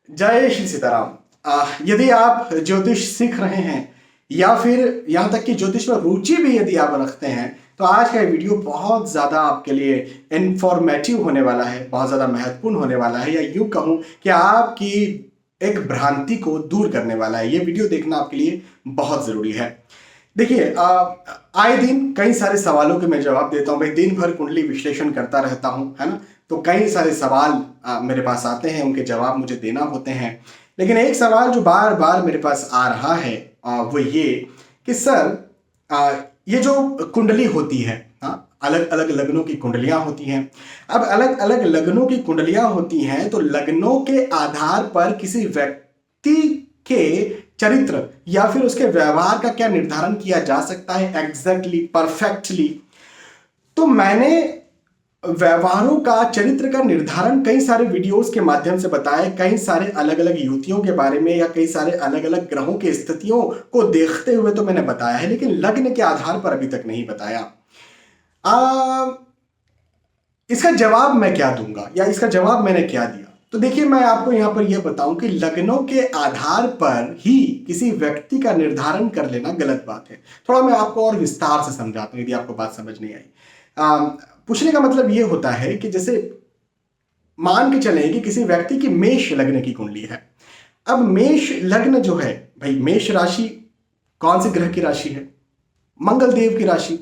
जय श्री सीताराम। यदि आप ज्योतिष सीख रहे हैं या फिर यहाँ तक कि ज्योतिष में रुचि भी यदि आप रखते हैं तो आज का ये वीडियो बहुत ज़्यादा आपके लिए इंफॉर्मेटिव होने वाला है, बहुत ज़्यादा महत्वपूर्ण होने वाला है, या यूँ कहूँ कि आपकी एक भ्रांति को दूर करने वाला है। ये वीडियो देखना आपके लिए बहुत ज़रूरी है। देखिए, आए दिन कई सारे सवालों के मैं जवाब देता हूँ। मैं दिन भर कुंडली विश्लेषण करता रहता हूँ, है ना। तो कई सारे सवाल मेरे पास आते हैं, उनके जवाब मुझे देना होते हैं। लेकिन एक सवाल जो बार बार मेरे पास आ रहा है वो ये कि सर, ये जो कुंडली होती है, अलग अलग लग्नों की कुंडलियां होती हैं। अब अलग अलग लग्नों की कुंडलियां होती हैं तो लग्नों के आधार पर किसी व्यक्ति के चरित्र या फिर उसके व्यवहार का क्या निर्धारण किया जा सकता है एग्जैक्टली, परफेक्टली। तो मैंने व्यवहारों का, चरित्र का निर्धारण कई सारे वीडियोस के माध्यम से बताया, कई सारे अलग अलग युतियों के बारे में या कई सारे अलग अलग ग्रहों की स्थितियों को देखते हुए तो मैंने बताया है, लेकिन लग्न के आधार पर अभी तक नहीं बताया। इसका जवाब मैं क्या दूंगा या इसका जवाब मैंने क्या दिया? तो देखिए, मैं आपको यहां पर यह बताऊं कि लग्नों के आधार पर ही किसी व्यक्ति का निर्धारण कर लेना गलत बात है। थोड़ा मैं आपको और विस्तार से समझाता हूं यदि आपको बात समझ नहीं आई। पूछने का मतलब यह होता है कि जैसे मान के चलें कि किसी व्यक्ति की मेष लग्न की कुंडली है। अब मेष लग्न जो है भाई, मेष राशि कौन से ग्रह की राशि है? मंगल देव की राशि।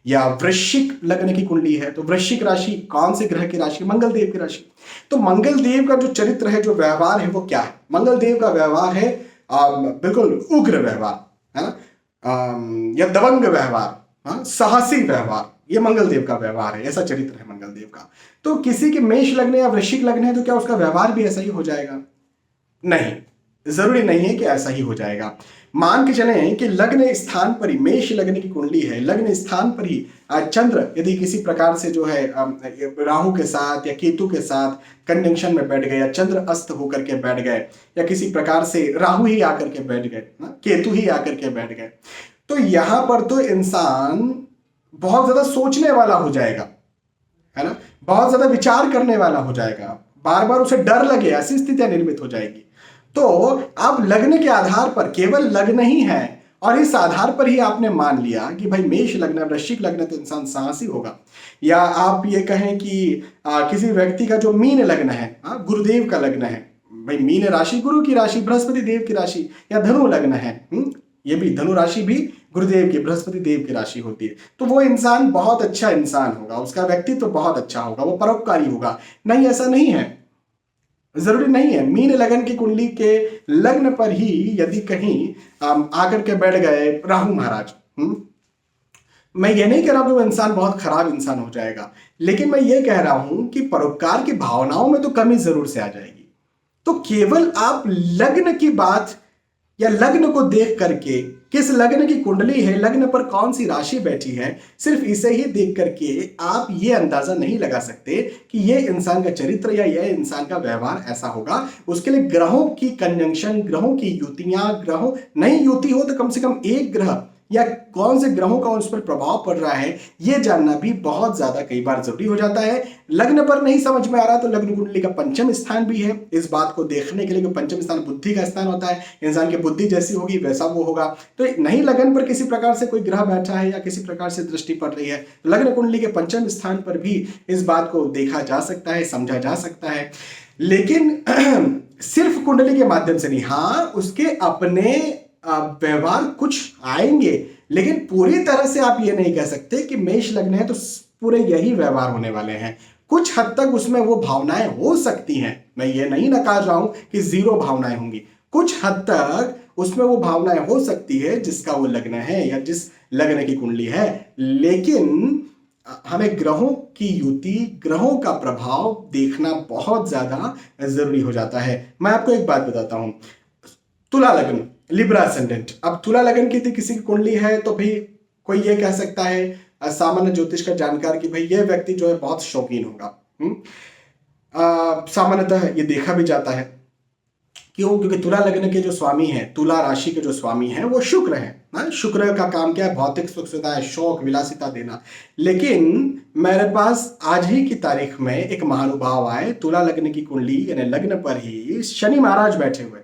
या वृश्चिक लग्न की कुंडली है तो वृश्चिक राशि कौन से ग्रह की राशि? मंगल देव की राशि। तो मंगल देव का जो चरित्र है, जो व्यवहार है, वो क्या है? मंगल देव का व्यवहार है बिल्कुल उग्र व्यवहार, है ना, या दबंग व्यवहार, साहसी व्यवहार। ये मंगल देव का व्यवहार है, ऐसा चरित्र है मंगल देव का। तो किसी के मेष लग्न या वृश्चिक लग्न है तो क्या उसका व्यवहार भी ऐसा ही हो जाएगा? नहीं, जरूरी नहीं है कि ऐसा ही हो जाएगा। मान के चलें कि लग्न स्थान पर ही, मेष लग्न की कुंडली है, लग्न स्थान पर ही चंद्र यदि किसी प्रकार से जो है राहु के साथ या केतु के साथ कंजंक्शन में बैठ गए, या चंद्र अस्त होकर के बैठ गए, या किसी प्रकार से राहु ही आकर के बैठ गए, केतु ही आकर के बैठ गए, तो यहां पर तो इंसान बहुत ज्यादा सोचने वाला हो जाएगा, है ना, बहुत ज्यादा विचार करने वाला हो जाएगा, बार बार उसे डर लगे, ऐसी स्थितियां निर्मित हो जाएगी। तो अब लग्न के आधार पर, केवल लग्न ही है और इस आधार पर ही आपने मान लिया कि भाई मेष लग्न, वृश्चिक लग्न तो इंसान साहसी होगा, या आप ये कहें कि किसी व्यक्ति का जो मीन लग्न है, गुरुदेव का लग्न है, भाई मीन राशि गुरु की राशि, बृहस्पति देव की राशि, या धनु लग्न है, ये भी धनु राशि भी गुरुदेव की, बृहस्पति देव की राशि होती है, तो वो इंसान बहुत अच्छा इंसान होगा, उसका व्यक्तित्व बहुत अच्छा होगा, वो परोपकारी होगा। नहीं, ऐसा नहीं है, जरूरी नहीं है। मीन लगन की कुंडली के लग्न पर ही यदि कहीं आकर के बैठ गए राहु महाराज, मैं ये नहीं कह रहा हूं कि वो इंसान बहुत खराब इंसान हो जाएगा, लेकिन मैं ये कह रहा हूं कि परोपकार की भावनाओं में तो कमी जरूर से आ जाएगी। तो केवल आप लग्न की बात या लग्न को देख करके, किस लग्न की कुंडली है, लग्न पर कौन सी राशि बैठी है, सिर्फ इसे ही देख करके आप ये अंदाजा नहीं लगा सकते कि ये इंसान का चरित्र या यह इंसान का व्यवहार ऐसा होगा। उसके लिए ग्रहों की कंजंक्शन, ग्रहों की युतियां, ग्रहों नहीं युति हो तो कम से कम एक ग्रह या कौन से ग्रहों का उस पर प्रभाव पड़ रहा है, यह जानना भी बहुत ज्यादा कई बार जरूरी हो जाता है। लग्न पर नहीं समझ में आ रहा तो लग्न कुंडली का पंचम स्थान भी है इस बात को देखने के लिए, कि पंचम स्थान बुद्धि का स्थान होता है, इंसान की बुद्धि जैसी होगी वैसा वो होगा। तो नहीं लगन पर किसी प्रकार से कोई ग्रह बैठा है या किसी प्रकार से दृष्टि पड़ रही है, लग्न कुंडली के पंचम स्थान पर भी इस बात को देखा जा सकता है, समझा जा सकता है। लेकिन सिर्फ कुंडली के माध्यम से नहीं, हाँ उसके अपने व्यवहार कुछ आएंगे, लेकिन पूरी तरह से आप ये नहीं कह सकते कि मेष लग्न है तो पूरे यही व्यवहार होने वाले हैं। कुछ हद तक उसमें वो भावनाएं हो सकती हैं, मैं ये नहीं नकार रहा हूं कि जीरो भावनाएं होंगी, कुछ हद तक उसमें वो भावनाएं हो सकती है जिसका वो लग्न है या जिस लग्न की कुंडली है। लेकिन हमें ग्रहों की युति, ग्रहों का प्रभाव देखना बहुत ज्यादा जरूरी हो जाता है। मैं आपको एक बात बताता हूं, तुला लग्न, लिब्रा असेंडेंट। अब तुला लग्न की किसी की कुंडली है तो भी कोई ये कह सकता है सामान्य ज्योतिष का जानकार कि भाई ये व्यक्ति जो है बहुत शौकीन होगा। सामान्यतः ये देखा भी जाता है। क्यों? क्योंकि तुला लग्न के जो स्वामी हैं, तुला राशि के जो स्वामी हैं वो शुक्र हैं। हाँ, शुक्र का काम क्या है? भौतिक सुख सुविधा, शौक, विलासिता देना। लेकिन मेरे पास आज ही की तारीख में एक महानुभाव आए, तुला लग्न की कुंडली यानी लग्न पर ही शनि महाराज बैठे हुए,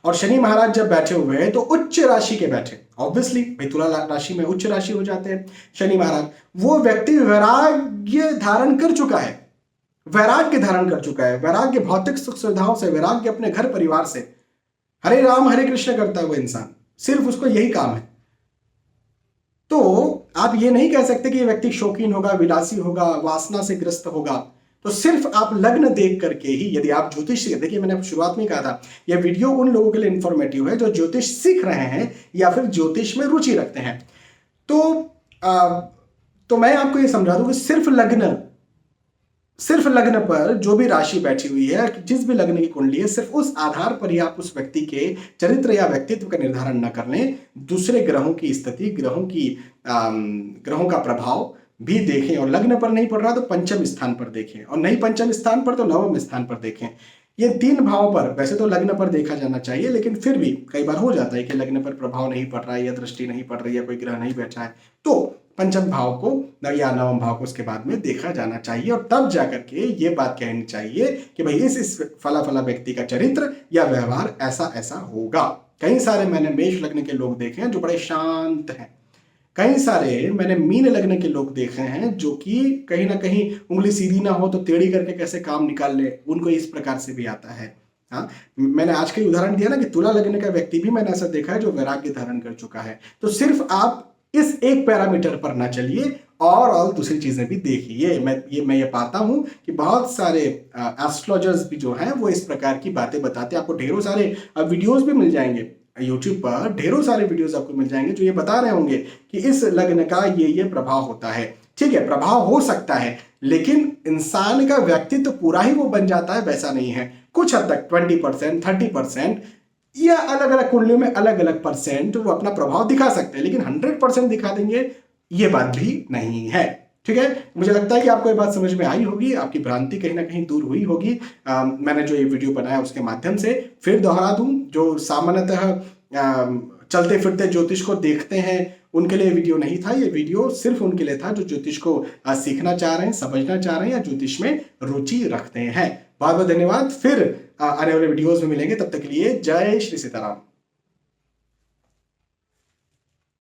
और शनि महाराज जब बैठे हुए हैं तो उच्च राशि के बैठे, ऑब्वियसली भाई तुला राशि में उच्च राशि हो जाते हैं शनि महाराज। वो व्यक्ति वैराग्य धारण कर चुका है, वैराग्य धारण कर चुका है, वैराग्य भौतिक सुख सुविधाओं से, वैराग्य अपने घर परिवार से, हरे राम हरे कृष्ण करता है वो इंसान, सिर्फ उसको यही काम है। तो आप ये नहीं कह सकते कि ये व्यक्ति शौकीन होगा, विलासी होगा, वासना से ग्रस्त होगा। तो सिर्फ आप लग्न देख करके ही, यदि आप ज्योतिष, देखिए मैंने शुरुआत में कहा था यह वीडियो उन लोगों के लिए इंफॉर्मेटिव है जो ज्योतिष सीख रहे हैं या फिर ज्योतिष में रुचि रखते हैं। तो मैं आपको ये समझा दूं कि सिर्फ लग्न पर जो भी राशि बैठी हुई है, जिस भी लग्न की कुंडली है, सिर्फ उस आधार पर ही आप उस व्यक्ति के चरित्र या व्यक्तित्व का निर्धारण न कर लें। दूसरे ग्रहों की स्थिति, ग्रहों का प्रभाव भी देखें, और लग्न पर नहीं पड़ रहा तो पंचम स्थान पर देखें, और नहीं पंचम स्थान पर तो नवम स्थान पर देखें। ये 3 भाव पर, वैसे तो लग्न पर देखा जाना चाहिए, लेकिन फिर भी कई बार हो जाता है कि लग्न पर प्रभाव नहीं पड़ रहा है, या दृष्टि नहीं पड़ रही है, कोई ग्रह नहीं बैठा है, तो पंचम भाव को या नवम भाव को उसके बाद में देखा जाना चाहिए, और तब जाकर के ये बात कहनी चाहिए कि भाई इस फला फला व्यक्ति का चरित्र या व्यवहार ऐसा ऐसा होगा। कई सारे मैंने मेष लग्न के लोग देखे हैं जो बड़े शांत हैं, कई सारे मैंने मीन लग्न के लोग देखे हैं जो कि कहीं ना कहीं उंगली सीधी ना हो तो टेढ़ी करके कैसे काम निकाल ले, उनको इस प्रकार से भी आता है। हाँ, मैंने आज का उदाहरण दिया ना कि तुला लग्न का व्यक्ति भी मैंने ऐसा देखा है जो वैराग्य धारण कर चुका है। तो सिर्फ आप इस एक पैरामीटर पर ना चलिए, और दूसरी चीजें भी देखिए। मैं ये पाता हूं कि बहुत सारे एस्ट्रोलॉजर्स भी जो हैं वो इस प्रकार की बातें बताते हैं। आपको ढेरों सारे वीडियोस भी मिल जाएंगे यूट्यूब पर, ढेरों सारे वीडियोस आपको मिल जाएंगे जो ये बता रहे होंगे कि इस लग्न का ये प्रभाव होता है। ठीक है, प्रभाव हो सकता है, लेकिन इंसान का व्यक्तित्व तो पूरा ही वो बन जाता है वैसा नहीं है। कुछ हद तक 20%, 30% या अलग अलग कुंडलियों में अलग अलग परसेंट वो अपना प्रभाव दिखा सकते हैं, लेकिन 100% दिखा देंगे ये बात भी नहीं है। ठीक है, मुझे लगता है कि आपको ये बात समझ में आई होगी, आपकी भ्रांति कहीं ना कहीं दूर हुई होगी। मैंने जो ये वीडियो बनाया उसके माध्यम से फिर दोहरा दूं, जो सामान्यतः चलते फिरते ज्योतिष को देखते हैं उनके लिए वीडियो नहीं था। ये वीडियो सिर्फ उनके लिए था जो ज्योतिष को सीखना चाह रहे हैं, समझना चाह रहे हैं, या ज्योतिष में रुचि रखते हैं। बहुत बहुत धन्यवाद। फिर आने वाले वीडियोस में मिलेंगे, तब तक के लिए जय श्री सीताराम।